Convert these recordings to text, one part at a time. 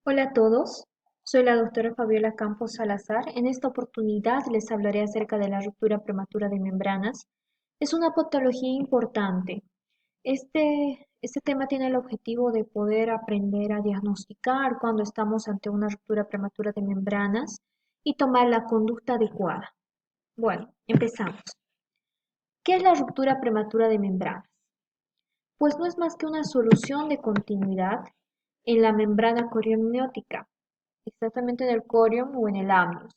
Hola a todos, soy la doctora Fabiola Campos Salazar. En esta oportunidad les hablaré acerca de la ruptura prematura de membranas. Es una patología importante. Este tema tiene el objetivo de poder aprender a diagnosticar cuando estamos ante una ruptura prematura de membranas y tomar la conducta adecuada. Bueno, empezamos. ¿Qué es la ruptura prematura de membranas? Pues no es más que una solución de continuidad en la membrana coriomniótica, exactamente en el corium o en el amnios,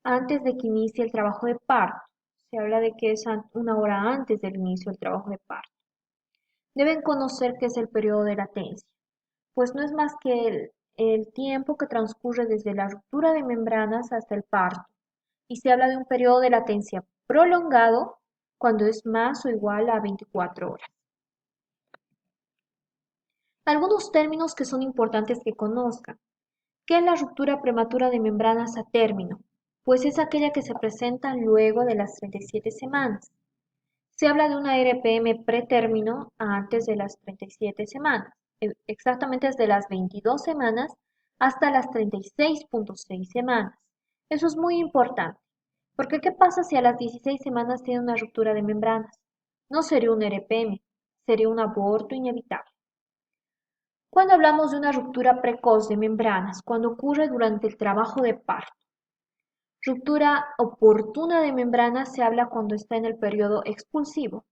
antes de que inicie el trabajo de parto. Se habla de que es una hora antes del inicio del trabajo de parto. Deben conocer qué es el periodo de latencia, pues no es más que el tiempo que transcurre desde la ruptura de membranas hasta el parto, y se habla de un periodo de latencia prolongado cuando es más o igual a 24 horas. Algunos términos que son importantes que conozcan. ¿Qué es la ruptura prematura de membranas a término? Pues es aquella que se presenta luego de las 37 semanas. Se habla de una RPM pretérmino antes de las 37 semanas, exactamente desde las 22 semanas hasta las 36.6 semanas. Eso es muy importante, porque ¿qué pasa si a las 16 semanas tiene una ruptura de membranas? No sería un RPM, sería un aborto inevitable. Cuando hablamos de una ruptura precoz de membranas, cuando ocurre durante el trabajo de parto. Ruptura oportuna de membranas se habla cuando está en el periodo expulsivo.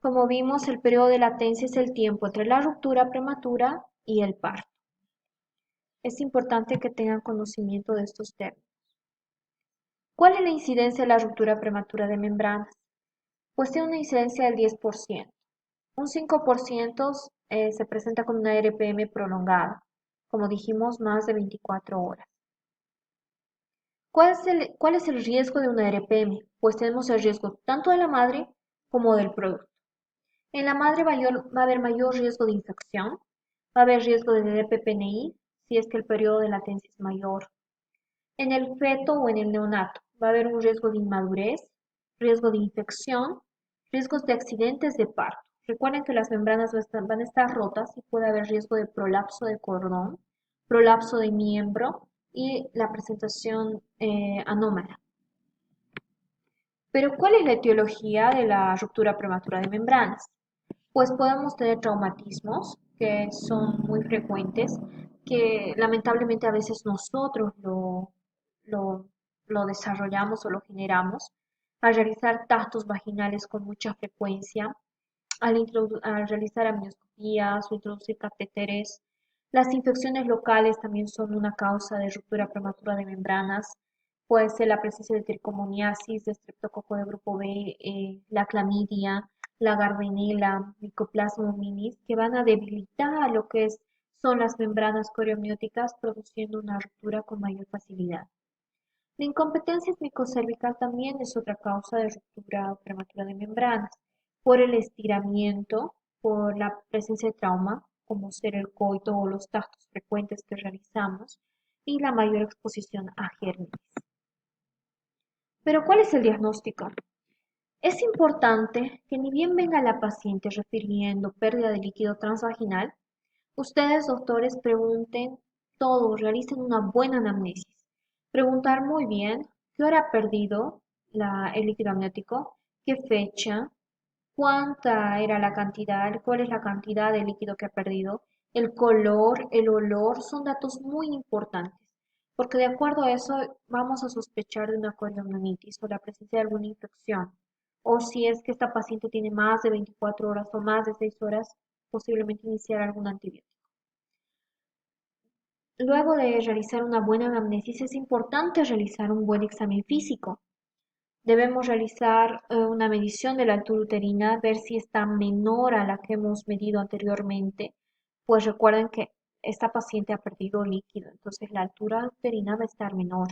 Como vimos, el periodo de latencia es el tiempo entre la ruptura prematura y el parto. Es importante que tengan conocimiento de estos términos. ¿Cuál es la incidencia de la ruptura prematura de membranas? Pues tiene una incidencia del 10%. Un 5% se presenta con una RPM prolongada, como dijimos, más de 24 horas. ¿Cuál es el riesgo de una RPM? Pues tenemos el riesgo tanto de la madre como del producto. En la madre va a haber mayor riesgo de infección, va a haber riesgo de DPPNI si es que el periodo de latencia es mayor. En el feto o en el neonato va a haber un riesgo de inmadurez, riesgo de infección, riesgos de accidentes de parto. Recuerden que las membranas van a estar rotas y puede haber riesgo de prolapso de cordón, prolapso de miembro y la presentación anómala. Pero ¿cuál es la etiología de la ruptura prematura de membranas? Pues podemos tener traumatismos que son muy frecuentes, que lamentablemente a veces nosotros lo, lo desarrollamos o lo generamos, al realizar tactos vaginales con mucha frecuencia, al realizar amnioscopías o introducir catéteres. Las infecciones locales también son una causa de ruptura prematura de membranas. Puede ser la presencia de tricomoniasis, de estreptococo de grupo B, la clamidia, la gardnerella, Mycoplasma hominis, que van a debilitar lo que son las membranas coriomnióticas, produciendo una ruptura con mayor facilidad. La incompetencia micocervical también es otra causa de ruptura prematura de membranas, por el estiramiento, por la presencia de trauma, como ser el coito o los tactos frecuentes que realizamos, y la mayor exposición a gérmenes. Pero ¿cuál es el diagnóstico? Es importante que ni bien venga la paciente refiriendo pérdida de líquido transvaginal, ustedes, doctores, pregunten todo, realicen una buena anamnesis. Preguntar muy bien qué hora ha perdido el líquido amniótico, qué fecha, cuánta era la cantidad, cuál es la cantidad de líquido que ha perdido, el color, el olor, son datos muy importantes, porque de acuerdo a eso vamos a sospechar de una coriomnionitis o la presencia de alguna infección, o si es que esta paciente tiene más de 24 horas o más de 6 horas, posiblemente iniciar algún antibiótico. Luego de realizar una buena anamnesis es importante realizar un buen examen físico. Debemos realizar una medición de la altura uterina, ver si está menor a la que hemos medido anteriormente, pues recuerden que esta paciente ha perdido líquido, entonces la altura uterina va a estar menor.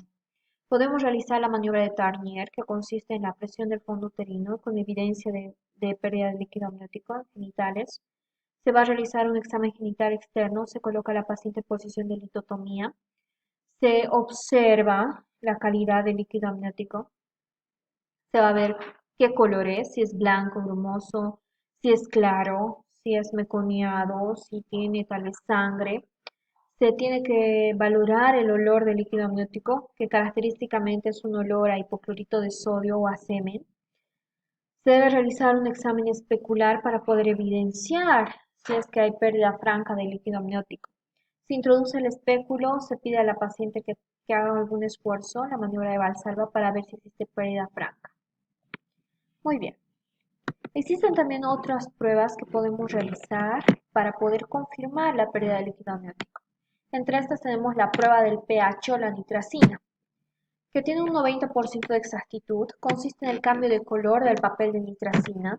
Podemos realizar la maniobra de Tarnier, que consiste en la presión del fondo uterino con evidencia de pérdida de líquido amniótico en genitales. Se va a realizar un examen genital externo, se coloca a la paciente en posición de litotomía, se observa la calidad del líquido amniótico, se va a ver qué color es, si es blanco, grumoso, si es claro, si es meconiado, si tiene tal vez sangre. Se tiene que valorar el olor del líquido amniótico, que característicamente es un olor a hipoclorito de sodio o a semen. Se debe realizar un examen especular para poder evidenciar si es que hay pérdida franca del líquido amniótico. Se introduce el espéculo, se pide a la paciente que haga algún esfuerzo, la maniobra de Valsalva, para ver si existe pérdida franca. Muy bien. Existen también otras pruebas que podemos realizar para poder confirmar la pérdida de líquido amniótico. Entre estas tenemos la prueba del pH o la nitracina, que tiene un 90% de exactitud, consiste en el cambio de color del papel de nitracina.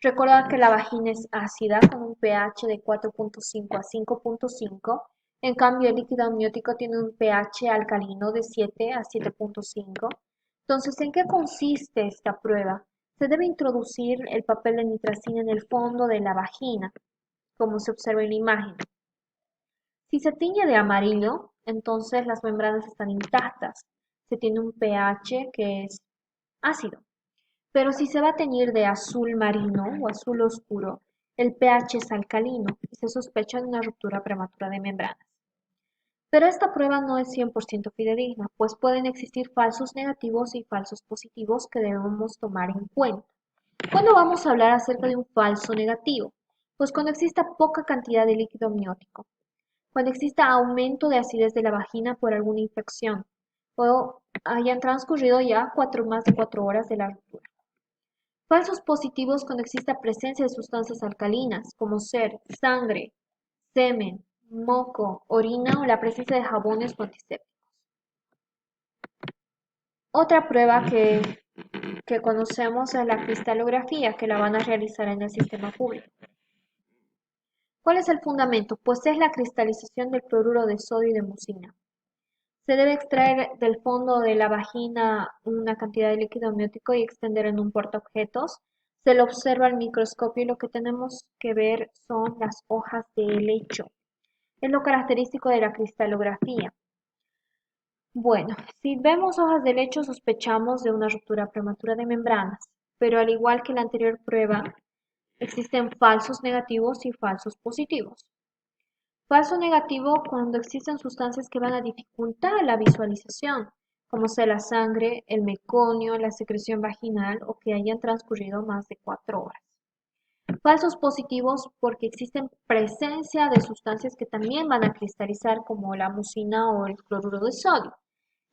Recordad que la vagina es ácida con un pH de 4.5 a 5.5, en cambio el líquido amniótico tiene un pH alcalino de 7 a 7.5. Entonces, ¿en qué consiste esta prueba? Se debe introducir el papel de nitracina en el fondo de la vagina, como se observa en la imagen. Si se tiñe de amarillo, entonces las membranas están intactas. Se tiene un pH que es ácido. Pero si se va a teñir de azul marino o azul oscuro, el pH es alcalino y se sospecha de una ruptura prematura de membranas. Pero esta prueba no es 100% fidedigna, pues pueden existir falsos negativos y falsos positivos que debemos tomar en cuenta. ¿Cuándo vamos a hablar acerca de un falso negativo? Pues cuando exista poca cantidad de líquido amniótico, cuando exista aumento de acidez de la vagina por alguna infección o hayan transcurrido ya más de 4 horas de la ruptura. Falsos positivos cuando exista presencia de sustancias alcalinas, como ser sangre, semen, moco, orina o la presencia de jabones o antisépticos. Otra prueba que conocemos es la cristalografía, que la van a realizar en el sistema público. ¿Cuál es el fundamento? Pues es la cristalización del cloruro de sodio y de mucina. Se debe extraer del fondo de la vagina una cantidad de líquido amniótico y extender en un portaobjetos. Se lo observa al microscopio y lo que tenemos que ver son las hojas de helecho. Es lo característico de la cristalografía. Bueno, si vemos hojas de helecho sospechamos de una ruptura prematura de membranas, pero al igual que la anterior prueba, existen falsos negativos y falsos positivos. Falso negativo cuando existen sustancias que van a dificultar la visualización, como sea la sangre, el meconio, la secreción vaginal o que hayan transcurrido más de 4 horas. Falsos positivos porque existen presencia de sustancias que también van a cristalizar como la mucina o el cloruro de sodio.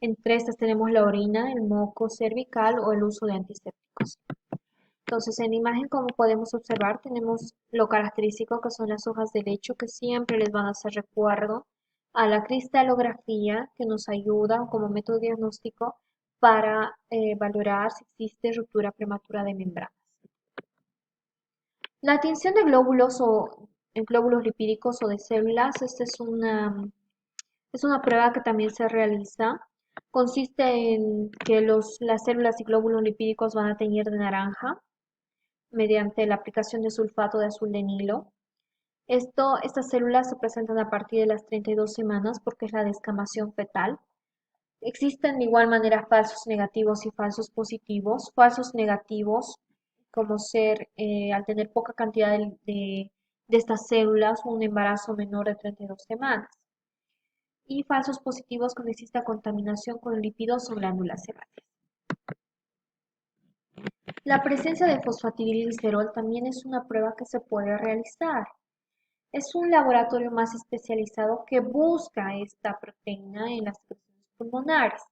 Entre estas tenemos la orina, el moco cervical o el uso de antisépticos. Entonces, en la imagen, como podemos observar, tenemos lo característico que son las hojas de helecho que siempre les van a hacer recuerdo a la cristalografía que nos ayuda como método diagnóstico para valorar si existe ruptura prematura de membranas. La tinción de glóbulos o en glóbulos lipídicos o de células, esta es una prueba que también se realiza. Consiste en que las células y glóbulos lipídicos van a teñir de naranja mediante la aplicación de sulfato de azul de Nilo. Estas células se presentan a partir de las 32 semanas porque es la descamación fetal. Existen de igual manera falsos negativos y falsos positivos. Falsos negativos, como ser al tener poca cantidad de estas células, un embarazo menor de 32 semanas. Y falsos positivos cuando exista contaminación con lípidos o glándulas sebáceas. La presencia de fosfatidilglicerol también es una prueba que se puede realizar. Es un laboratorio más especializado que busca esta proteína en las secreciones pulmonares.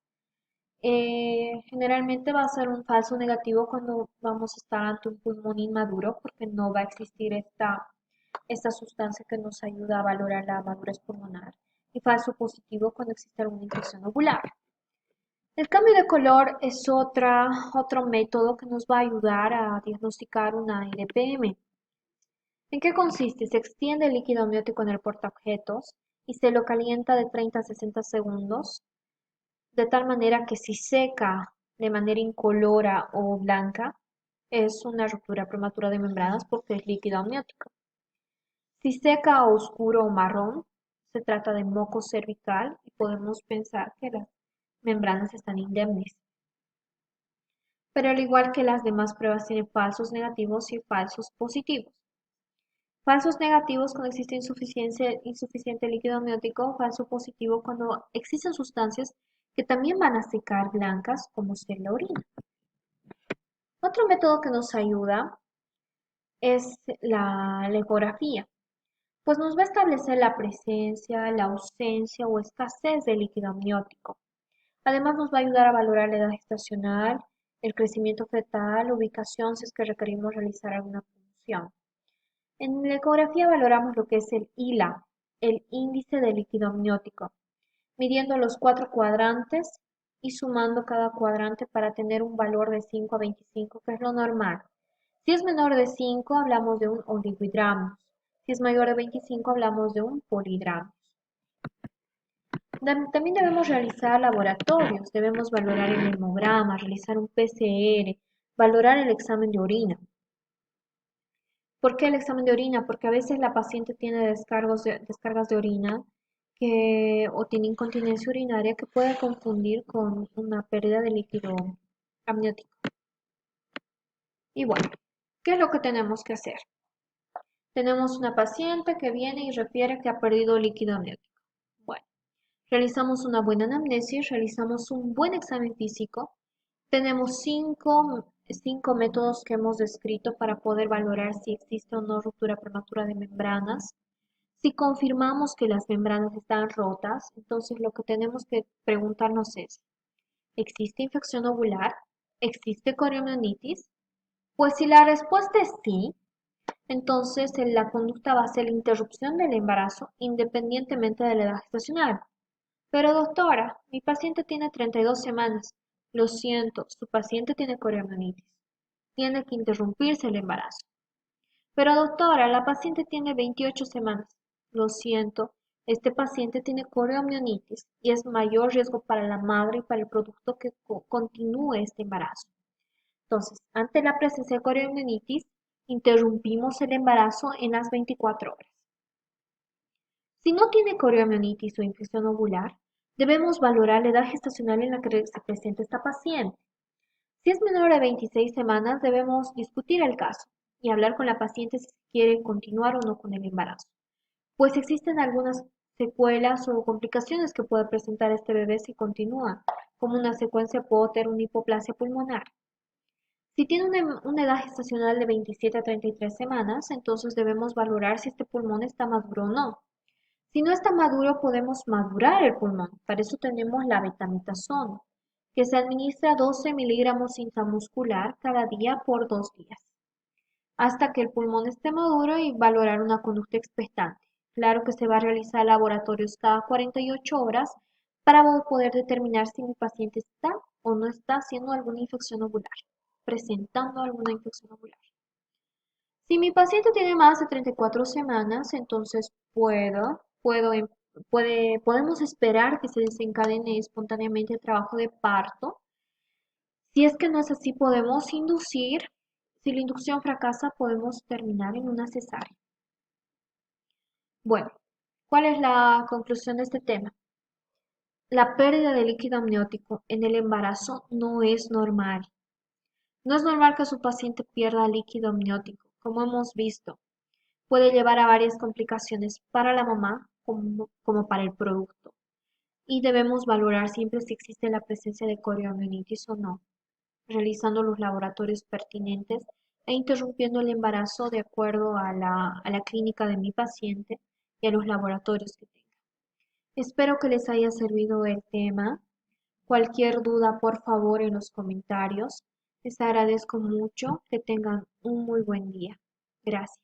Generalmente va a ser un falso negativo cuando vamos a estar ante un pulmón inmaduro porque no va a existir esta sustancia que nos ayuda a valorar la madurez pulmonar. Y falso positivo cuando existe alguna infección ovular. El cambio de color es otro método que nos va a ayudar a diagnosticar una IDPM. ¿En qué consiste? Se extiende el líquido amniótico en el portaobjetos y se lo calienta de 30 a 60 segundos, de tal manera que si seca de manera incolora o blanca, es una ruptura prematura de membranas porque es líquido amniótico. Si seca oscuro o marrón, se trata de moco cervical y podemos pensar que las membranas están indemnes. Pero al igual que las demás pruebas tienen falsos negativos y falsos positivos. Falsos negativos cuando existe insuficiente líquido amniótico, falso positivo cuando existen sustancias que también van a secar blancas, como ser la orina. Otro método que nos ayuda es la ecografía, pues nos va a establecer la presencia, la ausencia o escasez de líquido amniótico. Además nos va a ayudar a valorar la edad gestacional, el crecimiento fetal, la ubicación si es que requerimos realizar alguna punción. En la ecografía valoramos lo que es el ILA, el índice de líquido amniótico, midiendo los 4 cuadrantes y sumando cada cuadrante para tener un valor de 5 a 25, que es lo normal. Si es menor de 5, hablamos de un oligohidramus. Si es mayor de 25, hablamos de un polidramus. También debemos realizar laboratorios, debemos valorar el hemograma, realizar un PCR, valorar el examen de orina. ¿Por qué el examen de orina? Porque a veces la paciente tiene descargas de orina o tiene incontinencia urinaria que puede confundir con una pérdida de líquido amniótico. Y bueno, ¿qué es lo que tenemos que hacer? Tenemos una paciente que viene y refiere que ha perdido líquido amniótico. Bueno, realizamos una buena anamnesis, realizamos un buen examen físico. Tenemos cinco métodos que hemos descrito para poder valorar si existe o no ruptura prematura de membranas. Si confirmamos que las membranas están rotas, entonces lo que tenemos que preguntarnos es, ¿existe infección ovular? ¿Existe coriomionitis? Pues si la respuesta es sí, entonces la conducta va a ser la interrupción del embarazo independientemente de la edad gestacional. Pero doctora, mi paciente tiene 32 semanas. Lo siento, su paciente tiene coriomionitis. Tiene que interrumpirse el embarazo. Pero doctora, la paciente tiene 28 semanas. Lo siento, este paciente tiene coriomionitis y es mayor riesgo para la madre y para el producto que continúe este embarazo. Entonces, ante la presencia de coriomionitis, interrumpimos el embarazo en las 24 horas. Si no tiene coriomionitis o infección ovular, debemos valorar la edad gestacional en la que se presenta esta paciente. Si es menor de 26 semanas, debemos discutir el caso y hablar con la paciente si quiere continuar o no con el embarazo, pues existen algunas secuelas o complicaciones que puede presentar este bebé si continúa, como una secuencia Potter, una hipoplasia pulmonar. Si tiene una edad gestacional de 27 a 33 semanas, entonces debemos valorar si este pulmón está maduro o no. Si no está maduro, podemos madurar el pulmón. Para eso tenemos la betametazono, que se administra 12 miligramos intramuscular cada día por 2 días, hasta que el pulmón esté maduro y valorar una conducta expectante. Claro que se va a realizar laboratorios cada 48 horas para poder determinar si mi paciente está o no está haciendo alguna infección ovular, presentando alguna infección ovular. Si mi paciente tiene más de 34 semanas, entonces podemos esperar que se desencadene espontáneamente el trabajo de parto. Si es que no es así, podemos inducir. Si la inducción fracasa, podemos terminar en una cesárea. Bueno, ¿cuál es la conclusión de este tema? La pérdida de líquido amniótico en el embarazo no es normal. No es normal que su paciente pierda líquido amniótico, como hemos visto. Puede llevar a varias complicaciones para la mamá como para el producto. Y debemos valorar siempre si existe la presencia de coriomionitis o no, realizando los laboratorios pertinentes e interrumpiendo el embarazo de acuerdo a la clínica de mi paciente y a los laboratorios que tenga. Espero que les haya servido el tema. Cualquier duda, por favor, en los comentarios. Les agradezco mucho. Que tengan un muy buen día. Gracias.